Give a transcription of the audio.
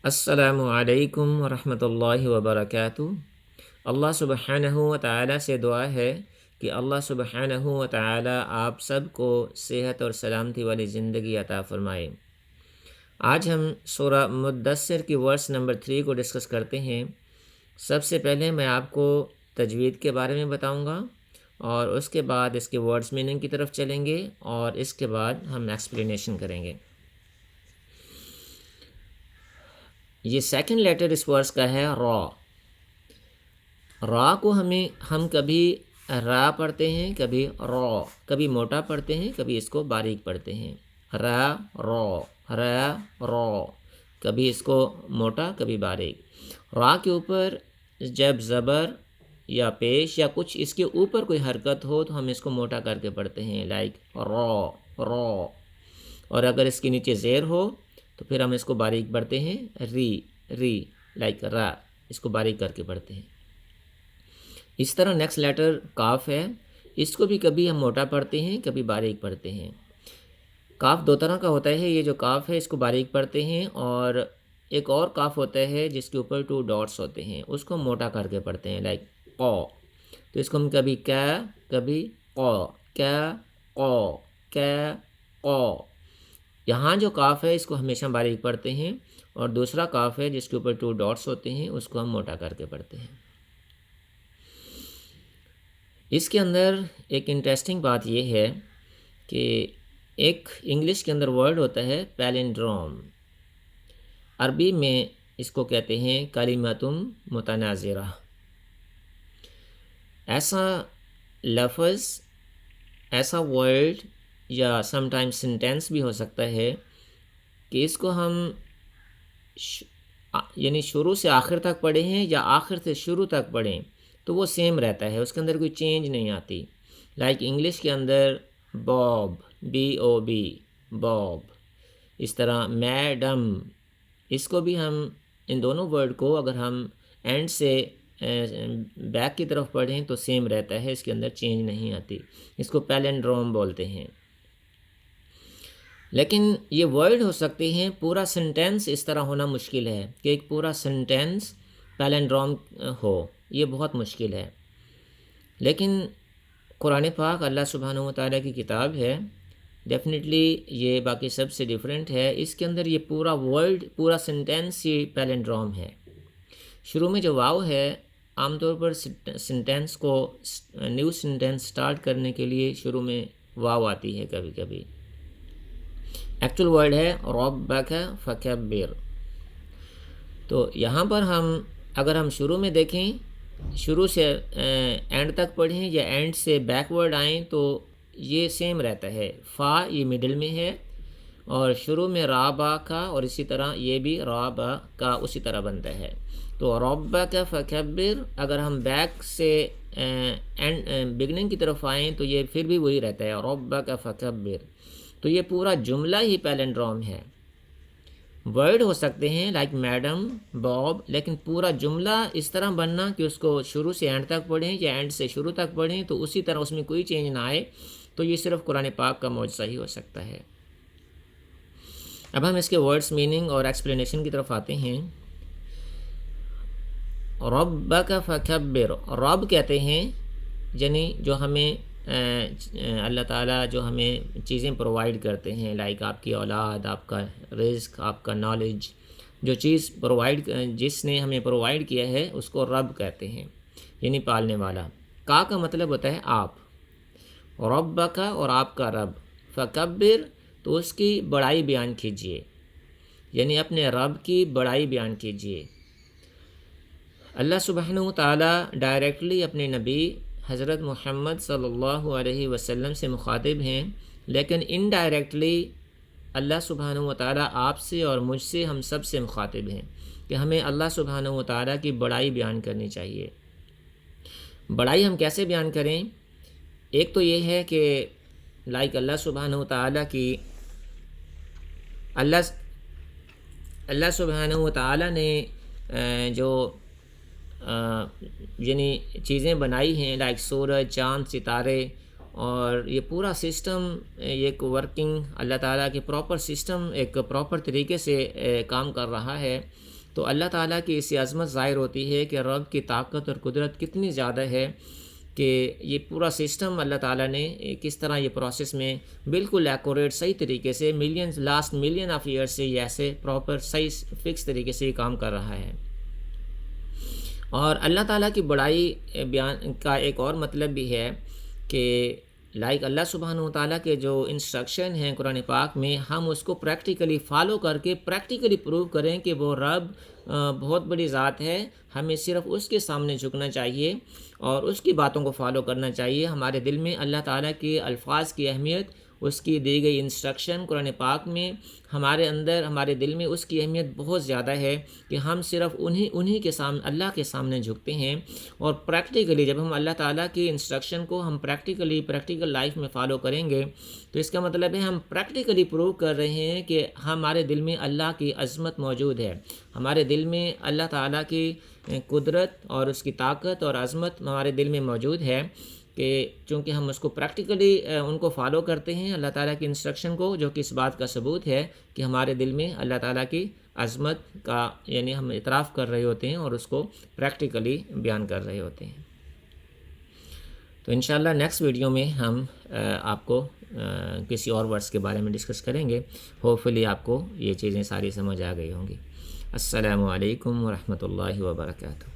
السلام علیکم ورحمۃ اللہ وبرکاتہ۔ اللہ سبحانہ و تعالیٰ سے دعا ہے کہ اللہ سبحانہ و تعالیٰ آپ سب کو صحت اور سلامتی والی زندگی عطا فرمائے۔ آج ہم سورہ مدثر کی ورس نمبر 3 کو ڈسکس کرتے ہیں۔ سب سے پہلے میں آپ کو تجوید کے بارے میں بتاؤں گا اور اس کے بعد اس کے ورڈز میننگ کی طرف چلیں گے اور اس کے بعد ہم ایکسپلینیشن کریں گے۔ یہ سیکنڈ لیٹر اس ورس کا ہے را۔ را کو ہم کبھی را پڑھتے ہیں، کبھی را، کبھی موٹا پڑھتے ہیں، کبھی اس کو باریک پڑھتے ہیں۔ را را، کبھی اس کو موٹا کبھی باریک۔ را کے اوپر جب زبر یا پیش یا کچھ اس کے اوپر کوئی حرکت ہو تو ہم اس کو موٹا کر کے پڑھتے ہیں، لائک را۔ اور اگر اس کے نیچے زیر ہو تو پھر ہم اس کو باریک پڑھتے ہیں، ری، لائک را، اس کو باریک کر کے پڑھتے ہیں۔ اس طرح نیکسٹ لیٹر کاف ہے، اس کو بھی کبھی ہم موٹا پڑھتے ہیں، کبھی باریک پڑھتے ہیں۔ کاف دو طرح کا ہوتا ہے، یہ جو کاف ہے اس کو باریک پڑھتے ہیں، اور ایک اور کاف ہوتا ہے جس کے اوپر 2 ڈاٹس ہوتے ہیں، اس کو موٹا کر کے پڑھتے ہیں، لائک قو۔ تو اس کو ہم کبھی کبھی قو۔ یہاں جو کاف ہے اس کو ہمیشہ باریک پڑھتے ہیں، اور دوسرا کاف ہے جس کے اوپر 2 ڈاٹس ہوتے ہیں اس کو ہم موٹا کر کے پڑھتے ہیں۔ اس کے اندر ایک انٹرسٹنگ بات یہ ہے کہ ایک انگلش کے اندر ورڈ ہوتا ہے پیلنڈروم، عربی میں اس کو کہتے ہیں کلمۃ متناظرہ۔ ایسا لفظ، ایسا ورڈ یا سم ٹائم سینٹینس بھی ہو سکتا ہے کہ اس کو ہم یعنی شروع سے آخر تک پڑھیں ہیں یا آخر سے شروع تک پڑھیں تو وہ سیم رہتا ہے، اس کے اندر کوئی چینج نہیں آتی۔ لائک انگلش کے اندر باب، BOB، باب۔ اس طرح میڈم، اس کو بھی ہم ان دونوں ورڈ کو اگر ہم اینڈ سے بیک کی طرف پڑھیں تو سیم رہتا ہے، اس کے اندر چینج نہیں آتی، اس کو پیلنڈروم بولتے ہیں۔ لیکن یہ ورڈ ہو سکتے ہیں، پورا سنٹینس اس طرح ہونا مشکل ہے کہ ایک پورا سنٹینس پیلنڈروم ہو، یہ بہت مشکل ہے۔ لیکن قرآن پاک اللہ سبحانہ و تعالیٰ کی کتاب ہے، ڈیفینیٹلی یہ باقی سب سے ڈیفرنٹ ہے، اس کے اندر یہ پورا ورڈ، پورا سنٹینس یہ پیلنڈروم ہے۔ شروع میں جو واو ہے، عام طور پر سنٹینس کو، نیو سنٹینس سٹارٹ کرنے کے لیے شروع میں واو آتی ہے کبھی کبھی۔ ایکچول ورڈ ہے ربک فکبر۔ تو یہاں پر اگر ہم شروع میں دیکھیں، شروع سے اینڈ تک پڑھیں یا اینڈ سے بیکورڈ آئیں تو یہ سیم رہتا ہے۔ فا یہ مڈل میں ہے اور شروع میں را با کا، اور اسی طرح یہ بھی را با کا اسی طرح بنتا ہے۔ تو ربک فکبر، اگر ہم بیک سے بگننگ کی طرف آئیں تو یہ پھر بھی وہی رہتا ہے، ربک فکبر۔ تو یہ پورا جملہ ہی پیلنڈروم ہے۔ ورڈ ہو سکتے ہیں لائک میڈم، باب، لیکن پورا جملہ اس طرح بننا کہ اس کو شروع سے اینڈ تک پڑھیں یا اینڈ سے شروع تک پڑھیں تو اسی طرح اس میں کوئی چینج نہ آئے، تو یہ صرف قرآن پاک کا معجزہ ہی ہو سکتا ہے۔ اب ہم اس کے ورڈز میننگ اور ایکسپلینیشن کی طرف آتے ہیں۔ ربک فکبر، رب کہتے ہیں یعنی جو ہمیں اللہ تعالیٰ جو ہمیں چیزیں پرووائڈ کرتے ہیں، لائک آپ کی اولاد، آپ کا رزق، آپ کا نالج، جو چیز جس نے ہمیں پرووائڈ کیا ہے اس کو رب کہتے ہیں، یعنی پالنے والا۔ کا مطلب ہوتا ہے آپ، رب کا اور آپ کا رب، فکبر تو اس کی بڑائی بیان کیجئے، یعنی اپنے رب کی بڑائی بیان کیجئے۔ اللہ سبحانہ و تعالیٰ ڈائریکٹلی اپنے نبی حضرت محمد صلی اللہ علیہ وسلم سے مخاطب ہیں، لیکن انڈائریکٹلی اللہ سبحانہ و تعالیٰ آپ سے اور مجھ سے، ہم سب سے مخاطب ہیں کہ ہمیں اللہ سبحانہ و تعالیٰ کی بڑائی بیان کرنی چاہیے۔ بڑائی ہم کیسے بیان کریں؟ ایک تو یہ ہے کہ لائک اللہ سبحانہ و تعالیٰ کی، اللہ سبحانہ و تعالیٰ نے جو یعنی چیزیں بنائی ہیں، لائک سورج، چاند، ستارے، اور یہ پورا سسٹم ایک ورکنگ اللہ تعالیٰ کے پراپر سسٹم ایک پراپر طریقے سے کام کر رہا ہے، تو اللہ تعالیٰ کی اس عظمت ظاہر ہوتی ہے کہ رب کی طاقت اور قدرت کتنی زیادہ ہے کہ یہ پورا سسٹم اللہ تعالیٰ نے کس طرح یہ پروسیس میں بالکل ایکوریٹ صحیح طریقے سے لاسٹ ملین آف ایئر سے یہ ایسے پراپر صحیح فکس طریقے سے یہ کام کر رہا ہے۔ اور اللہ تعالیٰ کی بڑائی بیان کا ایک اور مطلب بھی ہے کہ اللہ سبحانہ و تعالیٰ کے جو انسٹرکشن ہیں قرآن پاک میں، ہم اس کو پریکٹیکلی فالو کر کے پریکٹیکلی پروو کریں کہ وہ رب بہت بڑی ذات ہے، ہمیں صرف اس کے سامنے جھکنا چاہیے اور اس کی باتوں کو فالو کرنا چاہیے۔ ہمارے دل میں اللہ تعالیٰ کے الفاظ کی اہمیت، اس کی دی گئی انسٹرکشن قرآن پاک میں ہمارے دل میں اس کی اہمیت بہت زیادہ ہے کہ ہم صرف انہی کے سامنے اللہ کے سامنے جھکتے ہیں۔ اور پریکٹیکلی جب ہم اللہ تعالیٰ کی انسٹرکشن کو ہم پریکٹیکل لائف میں فالو کریں گے تو اس کا مطلب ہے ہم پریکٹیکلی پروو کر رہے ہیں کہ ہمارے دل میں اللہ کی عظمت موجود ہے، ہمارے دل میں اللہ تعالیٰ کی قدرت اور اس کی طاقت اور عظمت ہمارے دل میں موجود ہے کہ چونکہ ہم اس کو پریکٹیکلی ان کو فالو کرتے ہیں اللہ تعالیٰ کی انسٹرکشن کو، جو کہ اس بات کا ثبوت ہے کہ ہمارے دل میں اللہ تعالیٰ کی عظمت کا یعنی ہم اعتراف کر رہے ہوتے ہیں اور اس کو پریکٹیکلی بیان کر رہے ہوتے ہیں۔ تو انشاءاللہ نیکسٹ ویڈیو میں ہم آپ کو کسی اور ورڈز کے بارے میں ڈسکس کریں گے۔ ہوپفلی آپ کو یہ چیزیں ساری سمجھ آ گئی ہوں گی۔ السلام علیکم ورحمۃ اللہ وبرکاتہ۔